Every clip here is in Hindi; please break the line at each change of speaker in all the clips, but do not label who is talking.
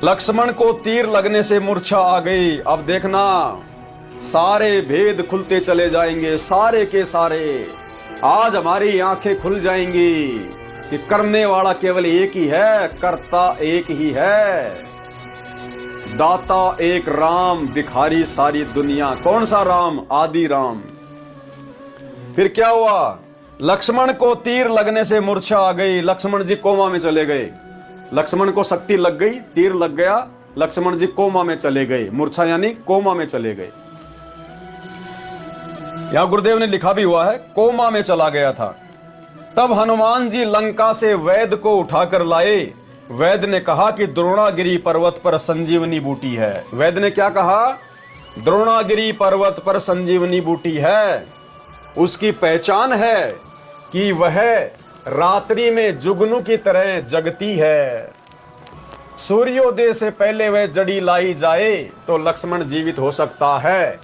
लक्ष्मण को तीर लगने से मूर्छा आ गई। अब देखना सारे भेद खुलते चले जाएंगे, सारे के सारे। आज हमारी आंखें खुल जाएंगी कि करने वाला केवल एक ही है, करता एक ही है, दाता एक राम, भिखारी सारी दुनिया। कौन सा राम? आदि राम। फिर क्या हुआ? लक्ष्मण को तीर लगने से मूर्छा आ गई। लक्ष्मण जी कोमा में चले गए। लक्ष्मण को शक्ति लग गई, तीर लग गया, लक्ष्मण जी कोमा में चले गए। मूर्छा यानी कोमा में चले गए। यहां गुरुदेव ने लिखा भी हुआ है, कोमा में चला गया था। तब हनुमान जी लंका से वैद को उठाकर लाए। वैद ने कहा कि द्रोणागिरी पर्वत पर संजीवनी बूटी है। वैद ने क्या कहा? द्रोणागिरी पर्वत पर संजीवनी बूटी है। उसकी पहचान है कि वह रात्रि में जुगनू की तरह जगती है। सूर्योदय से पहले वह जड़ी लाई जाए तो लक्ष्मण जीवित हो सकता है।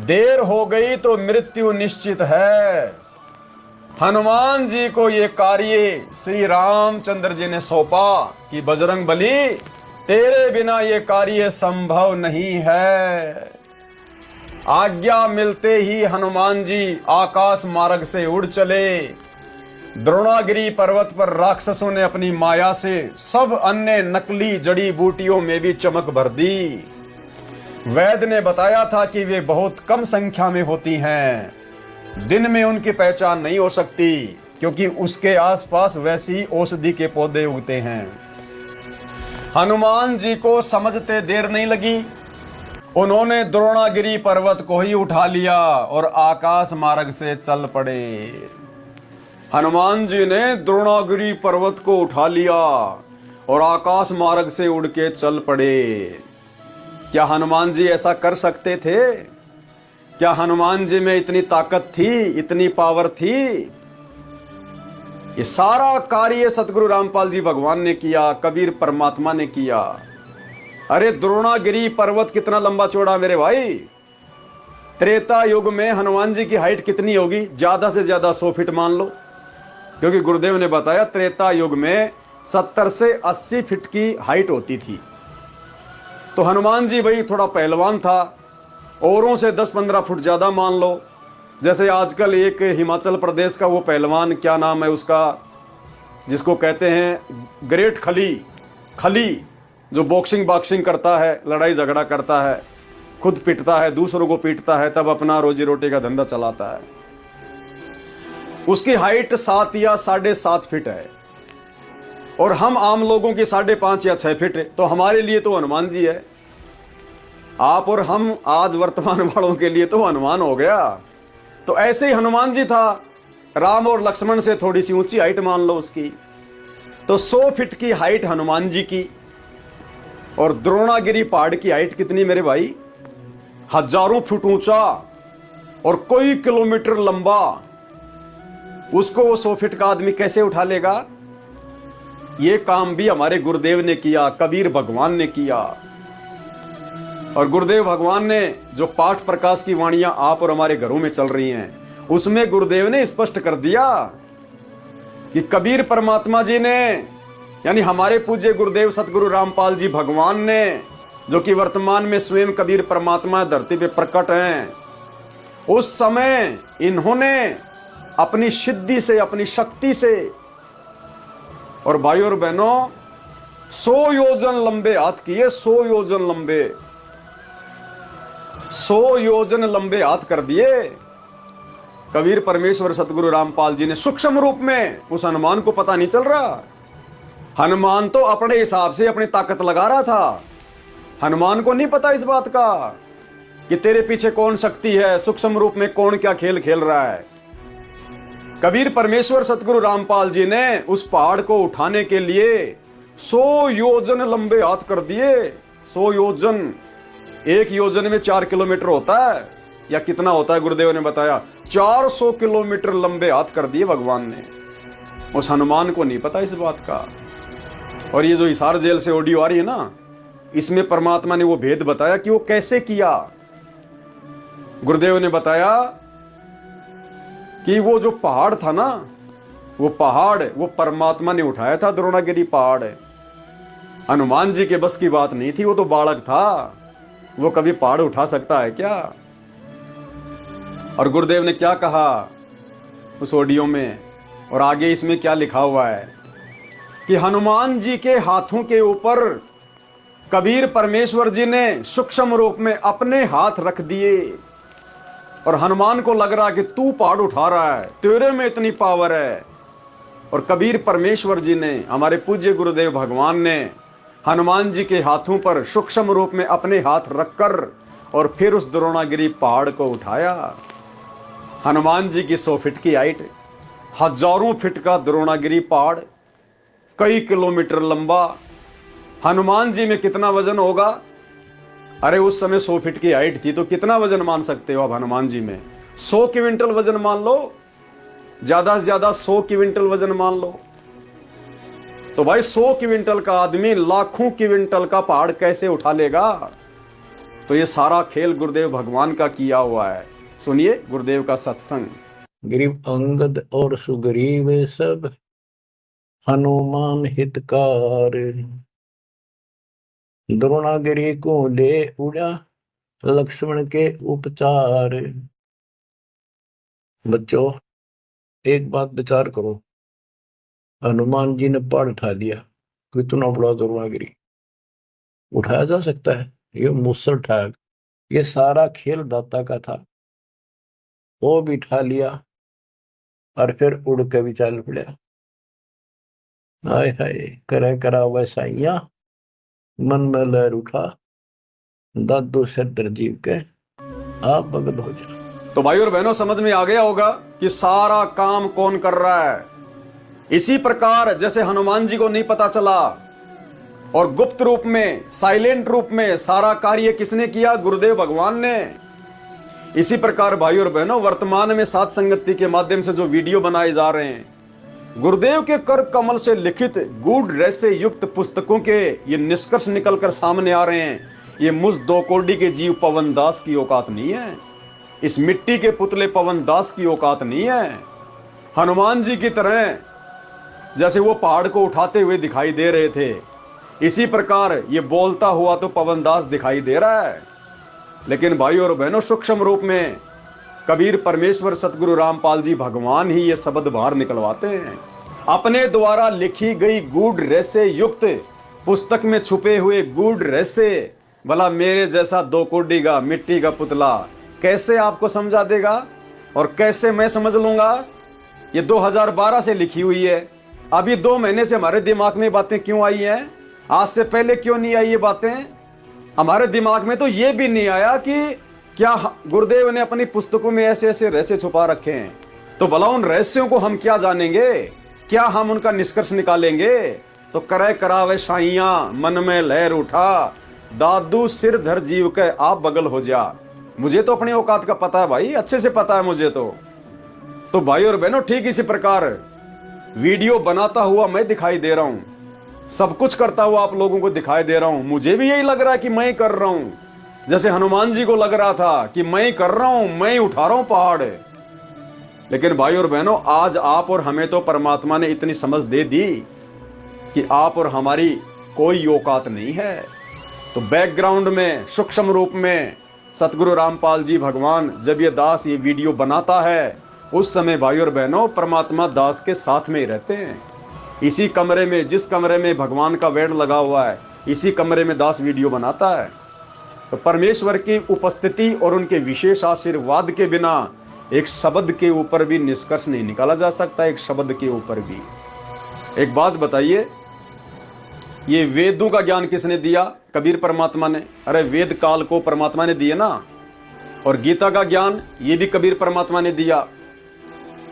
देर हो गई तो मृत्यु निश्चित है। हनुमान जी को यह कार्य श्री रामचंद्र जी ने सौंपा कि बजरंग बली, तेरे बिना यह कार्य संभव नहीं है। आज्ञा मिलते ही हनुमान जी आकाश मार्ग से उड़ चले। द्रोणागिरी पर्वत पर राक्षसों ने अपनी माया से सब अन्य नकली जड़ी बूटियों में भी चमक भर दी। वैद ने बताया था कि वे बहुत कम संख्या में होती हैं, दिन में उनकी पहचान नहीं हो सकती, क्योंकि उसके आसपास वैसी औषधि के पौधे उगते हैं। हनुमान जी को समझते देर नहीं लगी। उन्होंने द्रोणागिरी पर्वत को ही उठा लिया और आकाश मार्ग से चल पड़े। हनुमान जी ने द्रोणागिरी पर्वत को उठा लिया और आकाश मार्ग से उड़ के चल पड़े। क्या हनुमान जी ऐसा कर सकते थे? क्या हनुमान जी में इतनी ताकत थी, इतनी पावर थी? ये सारा कार्य सतगुरु रामपाल जी भगवान ने किया, कबीर परमात्मा ने किया। अरे द्रोणागिरी पर्वत कितना लंबा चौड़ा मेरे भाई। त्रेता युग में हनुमान जी की हाइट कितनी होगी? ज्यादा से ज्यादा 100 फीट मान लो, क्योंकि गुरुदेव ने बताया त्रेता युग में 70 से 80 फीट की हाइट होती थी। तो हनुमान जी भाई थोड़ा पहलवान था, औरों से 10-15 फुट ज्यादा मान लो। जैसे आजकल एक हिमाचल प्रदेश का वो पहलवान, क्या नाम है उसका, जिसको कहते हैं ग्रेट खली, जो बॉक्सिंग करता है, लड़ाई झगड़ा करता है, खुद पीटता है, दूसरों को पीटता है, तब अपना रोजी रोटी का धंधा चलाता है। उसकी हाइट 7 या 7.5 फीट है और हम आम लोगों की 5.5 या 6 फीट है। तो हमारे लिए तो हनुमान जी है। आप और हम आज वर्तमान वालों के लिए तो हनुमान हो गया। तो ऐसे ही हनुमान जी था। राम और लक्ष्मण से थोड़ी सी ऊंची हाइट मान लो उसकी। तो 100 फीट की हाइट हनुमान जी की। और द्रोणागिरी पहाड़ की हाइट कितनी मेरे भाई? हजारों फुट ऊंचा और कई किलोमीटर लंबा। उसको वो 100 फीट का आदमी कैसे उठा लेगा? ये काम भी हमारे गुरुदेव ने किया, कबीर भगवान ने किया। और गुरुदेव भगवान ने जो पाठ प्रकाश की वाणियां आप और हमारे घरों में चल रही हैं, उसमें गुरुदेव ने स्पष्ट कर दिया कि कबीर परमात्मा जी ने, यानी हमारे पूज्य गुरुदेव सतगुरु रामपाल जी भगवान ने, जो कि वर्तमान में स्वयं कबीर परमात्मा धरती पे प्रकट हैं, उस समय इन्होंने अपनी सिद्धि से, अपनी शक्ति से, और भाई और बहनों 100 योजन लंबे हाथ किए। 100 योजन लंबे, 100 योजन लंबे हाथ कर दिए कबीर परमेश्वर सतगुरु रामपाल जी ने सूक्ष्म रूप में। उस हनुमान को पता नहीं चल रहा। हनुमान तो अपने हिसाब से अपनी ताकत लगा रहा था। हनुमान को नहीं पता इस बात का कि तेरे पीछे कौन शक्ति है, सूक्ष्म रूप में कौन क्या खेल खेल रहा है। कबीर परमेश्वर सतगुरु रामपाल जी ने उस पहाड़ को उठाने के लिए 100 योजन लंबे हाथ कर दिए। 100 योजन, एक योजन में 4 किलोमीटर होता है, या कितना होता है गुरुदेव ने बताया, 400 किलोमीटर लंबे हाथ कर दिए भगवान ने। उस हनुमान को नहीं पता इस बात का। और ये जो हिसार जेल से ऑडियो आ रही है ना, इसमें परमात्मा ने वो भेद बताया कि वो कैसे किया। गुरुदेव ने बताया कि वो जो पहाड़ था ना, वो पहाड़ वो परमात्मा ने उठाया था, द्रोणागिरी पहाड़ है। हनुमान जी के बस की बात नहीं थी, वो तो बालक था, वो कभी पहाड़ उठा सकता है क्या? और गुरुदेव ने क्या कहा उस ऑडियो में, और आगे इसमें क्या लिखा हुआ है कि हनुमान जी के हाथों के ऊपर कबीर परमेश्वर जी ने सूक्ष्म रूप में अपने हाथ रख दिए, और हनुमान को लग रहा कि तू पहाड़ उठा रहा है, तेरे में इतनी पावर है। और कबीर परमेश्वर जी ने, हमारे पूज्य गुरुदेव भगवान ने हनुमान जी के हाथों पर सूक्ष्म रूप में अपने हाथ रखकर और फिर उस द्रोणागिरी पहाड़ को उठाया। हनुमान जी की 100 फीट की हाइट, हजारों फीट का द्रोणागिरी पहाड़, कई किलोमीटर लंबा। हनुमान जी में कितना वजन होगा? अरे उस समय 100 फीट की हाइट थी तो कितना वजन मान सकते हो आप हनुमान जी में? 100 क्विंटल वजन मान लो, ज्यादा से ज्यादा 100 क्विंटल वजन मान लो। तो भाई 100 क्विंटल का आदमी लाखों क्विंटल का पहाड़ कैसे उठा लेगा? तो ये सारा खेल गुरुदेव भगवान का किया हुआ है। सुनिए गुरुदेव का सत्संग।
ग्रीव अंगद और सुग्रीव सब हनुमान हितकार, द्रोणागिरी को ले उड़ा लक्ष्मण के उपचार। बच्चों एक बात विचार करो, हनुमान जी ने पहाड़ उठा दिया, कितना बड़ा द्रोणागिरी उठाया जा सकता है? ये मूसल ठाक, ये सारा खेल दाता का था, वो भी उठा लिया और फिर उड़ के भी चल पड़ा। हाय हाय करे करा वैसाइया, मन में लहर उठा, दादू सिर दर्जीव के आप बगल हो जा।
तो भाई और बहनों समझ में आ गया होगा कि सारा काम कौन कर रहा है। इसी प्रकार जैसे हनुमान जी को नहीं पता चला और गुप्त रूप में, साइलेंट रूप में सारा कार्य किसने किया? गुरुदेव भगवान ने। इसी प्रकार भाई और बहनों वर्तमान में सात संगति के माध्यम से जो वीडियो बनाए जा रहे हैं, गुरुदेव के कर कमल से लिखित गूढ़ रहस्य युक्त पुस्तकों के ये निष्कर्ष निकलकर सामने आ रहे हैं। ये मुझ 2 कोड़ी के जीव पवन दास की औकात नहीं है, इस मिट्टी के पुतले पवन दास की औकात नहीं है। हनुमान जी की तरह जैसे वो पहाड़ को उठाते हुए दिखाई दे रहे थे, इसी प्रकार ये बोलता हुआ तो पवन दास दिखाई दे रहा है। लेकिन भाई और बहनों सूक्ष्म रूप में कबीर परमेश्वर सतगुरु रामपाल जी भगवान ही ये शब्द बाहर निकलवाते हैं। अपने द्वारा लिखी गई गूढ़ रहस्य युक्त पुस्तक में छुपे हुए गूढ़ रहस्य भला मेरे जैसा 2 कोड़ी का मिट्टी का पुतला कैसे आपको समझा देगा, और कैसे मैं समझ लूंगा? ये 2012 से लिखी हुई है, अभी 2 महीने से हमारे दिमाग में बातें क्यों आई हैं? आज से पहले क्यों नहीं आई ये बातें? हमारे दिमाग में तो ये भी नहीं आया कि क्या गुरुदेव ने अपनी पुस्तकों में ऐसे ऐसे रहस्य छुपा रखे हैं। तो भला उन रहस्यों को हम क्या जानेंगे, क्या हम उनका निष्कर्ष निकालेंगे? तो करे करावे साइया, मन में लहर उठा, दादू सिर धर जीव के आप बगल हो जा। मुझे तो अपनी औकात का पता है भाई, अच्छे से पता है मुझे तो भाई और बहनों ठीक इसी प्रकार वीडियो बनाता हुआ मैं दिखाई दे रहा हूं, सब कुछ करता हुआ आप लोगों को दिखाई दे रहा हूं। मुझे भी यही लग रहा है कि मैं कर रहा हूं, जैसे हनुमान जी को लग रहा था कि मैं कर रहा हूं, मैं उठा रहा हूं पहाड़। लेकिन भाई और बहनों आज आप और हमें तो परमात्मा ने इतनी समझ दे दी कि आप और हमारी कोई औकात नहीं है। तो बैकग्राउंड में सूक्ष्म रूप में सतगुरु रामपाल जी भगवान जब ये दास ये वीडियो बनाता है, उस समय भाई और बहनों परमात्मा दास के साथ में ही रहते हैं। इसी कमरे में, जिस कमरे में भगवान का बेड लगा हुआ है, इसी कमरे में दास वीडियो बनाता है। तो परमेश्वर की उपस्थिति और उनके विशेष आशीर्वाद के बिना एक शब्द के ऊपर भी निष्कर्ष नहीं निकाला जा सकता। एक शब्द के ऊपर भी। एक बात बताइए, ये वेदों का ज्ञान किसने दिया? कबीर परमात्मा ने। अरे वेद काल को परमात्मा ने दिए ना। और गीता का ज्ञान ये भी कबीर परमात्मा ने दिया।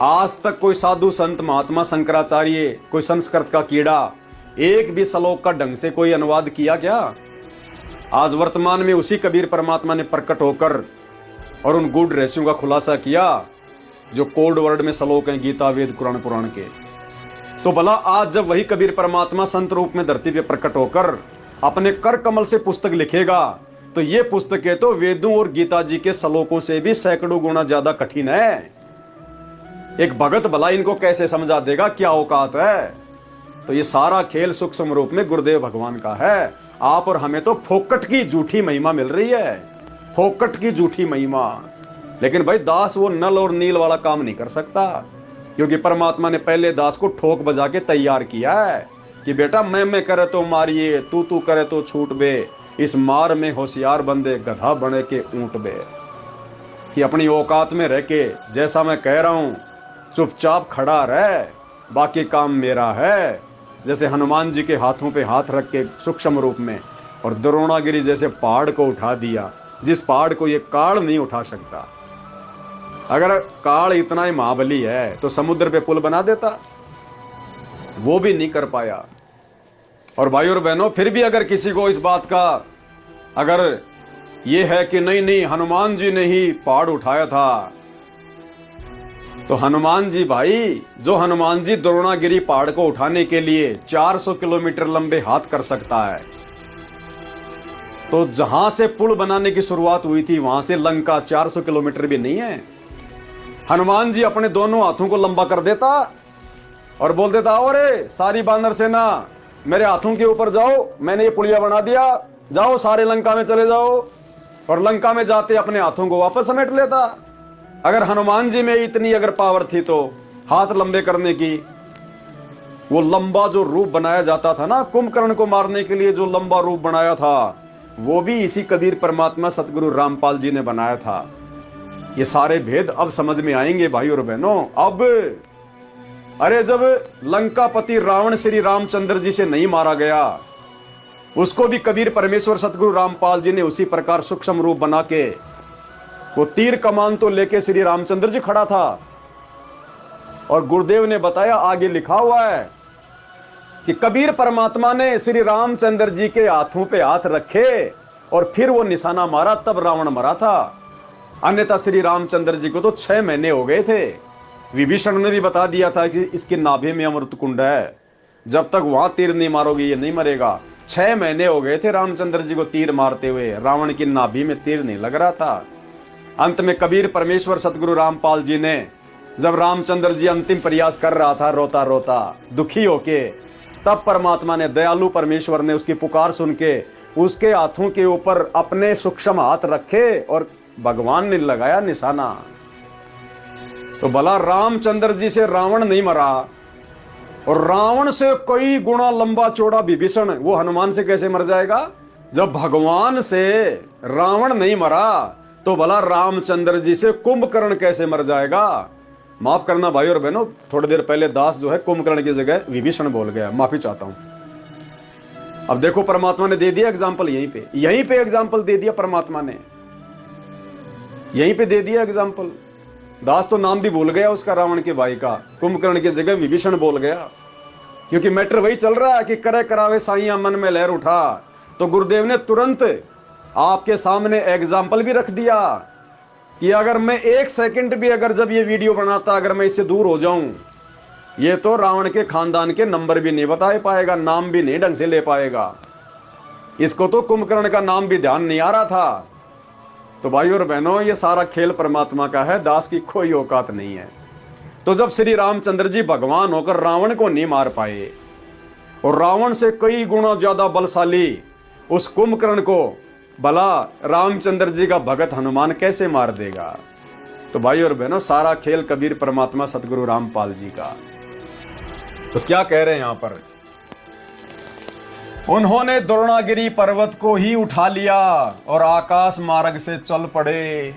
आज तक कोई साधु संत महात्मा शंकराचार्य, कोई संस्कृत का कीड़ा एक भी श्लोक का ढंग से कोई अनुवाद किया क्या? आज वर्तमान में उसी कबीर परमात्मा ने प्रकट होकर और उन गूढ़ रहस्यों का खुलासा किया जो कोड वर्ड में श्लोक हैं गीता वेद कुरान पुराण के। तो भला आज जब वही कबीर परमात्मा संत रूप में धरती पे प्रकट होकर अपने कर कमल से पुस्तक लिखेगा, तो ये पुस्तकें तो वेदों और गीता जी के श्लोकों से भी सैकड़ों गुना ज्यादा कठिन है। एक भगत भला इनको कैसे समझा देगा? क्या औकात है? तो ये सारा खेल सूक्ष्म रूप में गुरुदेव भगवान का है। आप और हमें तो फोकट की झूठी महिमा मिल रही है, फोकट की झूठी महिमा। लेकिन भाई दास वो नल और नील वाला काम नहीं कर सकता, क्योंकि परमात्मा ने पहले दास को ठोक बजा के तैयार किया है कि बेटा मैं करे तो मारिए, तू करे तो छूट बे, इस मार में होशियार बंदे गधा बने के ऊंट बे। कि अपनी औकात में रह के जैसा मैं कह रहा हूं चुपचाप खड़ा रह, बाकी काम मेरा है। जैसे हनुमान जी के हाथों पे हाथ रख के सूक्ष्म रूप में, और द्रोणागिरी जैसे पहाड़ को उठा दिया, जिस पहाड़ को ये काल नहीं उठा सकता। अगर काल इतना ही महाबली है तो समुद्र पे पुल बना देता, वो भी नहीं कर पाया। और भाई और बहनों, फिर भी अगर किसी को इस बात का अगर ये है कि नहीं हनुमान जी ने ही पहाड़ उठाया था, तो हनुमान जी भाई, जो हनुमान जी द्रोणागिरी पहाड़ को उठाने के लिए 400 किलोमीटर लंबे हाथ कर सकता है, तो जहां से पुल बनाने की शुरुआत हुई थी वहां से लंका 400 किलोमीटर भी नहीं है। हनुमान जी अपने दोनों हाथों को लंबा कर देता और बोल देता, अरे सारी बानर सेना मेरे हाथों के ऊपर जाओ, मैंने ये पुलिया बना दिया, जाओ सारे लंका में चले जाओ। और लंका में जाते अपने हाथों को वापस समेट लेता। अगर हनुमान जी में इतनी अगर पावर थी तो हाथ लंबे करने की, वो लंबा जो रूप बनाया जाता था ना कुंभकर्ण को मारने के लिए, जो लंबा रूप बनाया था, वो भी इसी कबीर परमात्मा सतगुरु रामपाल जी ने बनाया था। ये सारे भेद अब समझ में आएंगे भाई और बहनों। अब अरे जब लंकापति रावण श्री रामचंद्र जी से नहीं मारा गया, उसको भी कबीर परमेश्वर सतगुरु रामपाल जी ने उसी प्रकार सूक्ष्म रूप बना के, वो तीर कमान तो लेके श्री रामचंद्र जी खड़ा था, और गुरुदेव ने बताया, आगे लिखा हुआ है कि कबीर परमात्मा ने श्री रामचंद्र जी के हाथों पे हाथ रखे और फिर वो निशाना मारा, तब रावण मरा था। अन्यथा श्री रामचंद्र जी को तो 6 महीने हो गए थे। विभीषण ने भी बता दिया था कि इसकी नाभि में अमृत कुंड है, जब तक वहां तीर नहीं मारोगे ये नहीं मरेगा। 6 महीने हो गए थे रामचंद्र जी को तीर मारते हुए, रावण की नाभि में तीर नहीं लग रहा था। अंत में कबीर परमेश्वर सतगुरु रामपाल जी ने, जब रामचंद्र जी अंतिम प्रयास कर रहा था रोता रोता दुखी होके, तब परमात्मा ने, दयालु परमेश्वर ने उसकी पुकार सुन के उसके हाथों के ऊपर अपने सूक्ष्म हाथ रखे और भगवान ने लगाया निशाना। तो भला रामचंद्र जी से रावण नहीं मरा, और रावण से कई गुना लंबा चौड़ा विभीषण, वो हनुमान से कैसे मर जाएगा? जब भगवान से रावण नहीं मरा तो भला रामचंद्र जी से कुंभकर्ण कैसे मर जाएगा? माफ करना भाई और बहनों, थोड़ी देर पहले दास जो है कुंभकर्ण की जगह विभीषण बोल गया, माफी चाहता हूं। अब देखो परमात्मा ने दे दिया एग्जाम्पल, यहीं पे एग्जाम्पल दे दिया परमात्मा ने, यहीं पे दे दिया एग्जाम्पल। दास तो नाम भी भूल गया उसका, रावण के भाई का, कुंभकर्ण की जगह विभीषण बोल गया, क्योंकि मैटर वही चल रहा है कि करे करावे साइया मन में लहर उठा। तो गुरुदेव ने तुरंत आपके सामने एग्जाम्पल भी रख दिया कि अगर मैं 1 सेकंड भी अगर जब ये वीडियो बनाता, अगर मैं इससे दूर हो जाऊं, ये तो रावण के खानदान के नंबर भी नहीं बता पाएगा, नाम भी नहीं ढंग से ले पाएगा। इसको तो कुंभकर्ण का नाम भी ध्यान नहीं आ रहा था। तो भाई और बहनों, ये सारा खेल परमात्मा का है, दास की कोई औकात नहीं है। तो जब श्री रामचंद्र जी भगवान होकर रावण को नहीं मार पाए, और रावण से कई गुना ज्यादा बलशाली उस कुंभकर्ण को भला रामचंद्र जी का भगत हनुमान कैसे मार देगा? तो भाई और बहनों, सारा खेल कबीर परमात्मा सतगुरु रामपाल जी का। तो क्या कह रहे हैं यहां पर? उन्होंने द्रोणागिरी पर्वत को ही उठा लिया और आकाश मार्ग से चल पड़े।